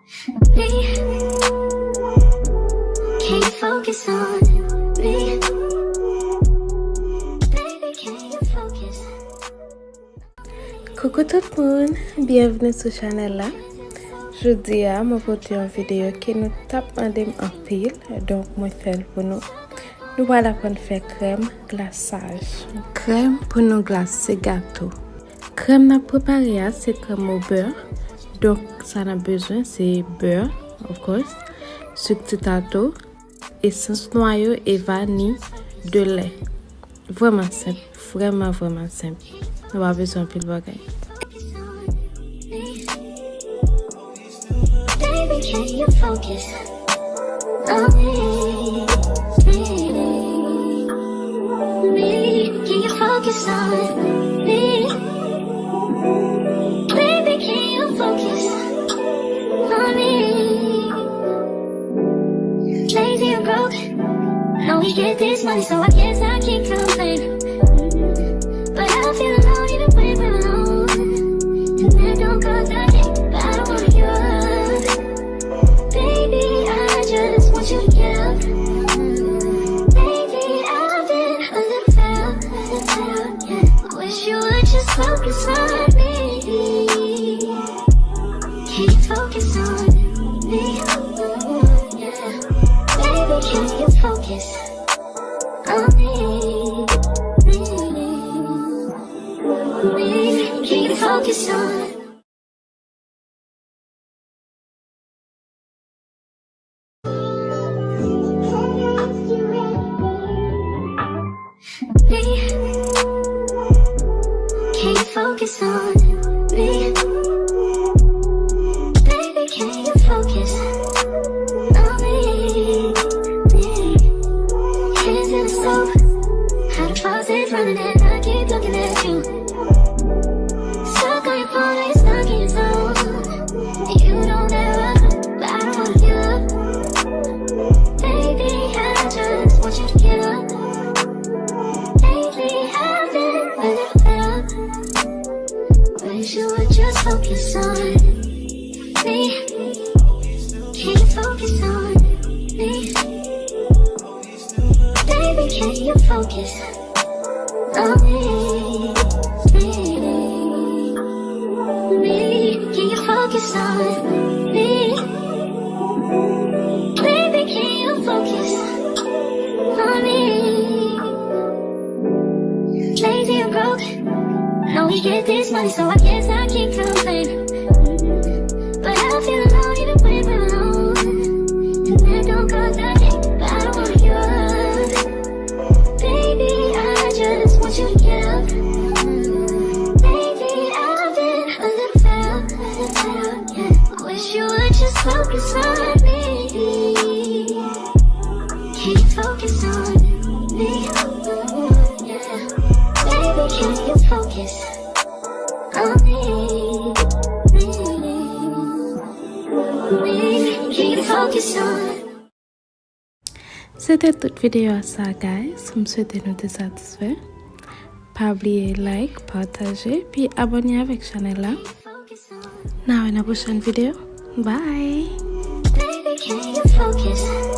Can you focus on me? Baby, can you focus? Coucou tout le monde, bienvenue sur channel là. Je dis à moi porter une vidéo qui nous tape en pile, donc moi faire pour nous. Nous voilà pour faire crème glaçage. Crème pour nous glacer gâteau. Crème n'a préparé c'est crème au beurre. Donc ça n'a besoin c'est beurre, of course, sucre gâteau, essence noyau et vanille de lait. Vraiment simple, vraiment simple. Nous avons besoin de pile bagage. Baby, can you focus on me? Can you focus on me? Baby, can you focus on me? Lazy or broke, know we get this money, so I guess I can't complain. But I feel alone even when we're alone, and that don't cause I hate, but I don't want you up. Baby, I just want you to get up. Baby, I've been a little fed up. Wish you would just focus on me. Can you focus on me? Baby, can you focus on me? Can you focus on? Can you focus on me? Baby, can you focus on me? Hands in the stove, how the faucet's running and I keep looking at you. Stuck on your phone, you're stuck in your zone. You don't ever, but I don't want you up. Baby, I just want you to get up. Lately, I've been a little fed up. Wish you would just focus on me. Can you focus on me? Baby, can you focus on me? Can you focus on me? Baby, can you focus on me? Lazy or broke, know we get this money, so I guess I can't complain. But I feel alone even when we're alone, and that don't cause I hate, but I don't want you up. Baby, I just want you to get up. Baby, I've been a little fed up. Wish you would just focus on me. Can you focus on me? Baby, can you focus on me? Can you focus on? C'était toute vidéo à ça, guys. Je me souhaite nous satisfaire. Pas oublier like, partager, puis abonner avec la chaîne là. Now in la prochaine vidéo. Bye. Baby, can you focus?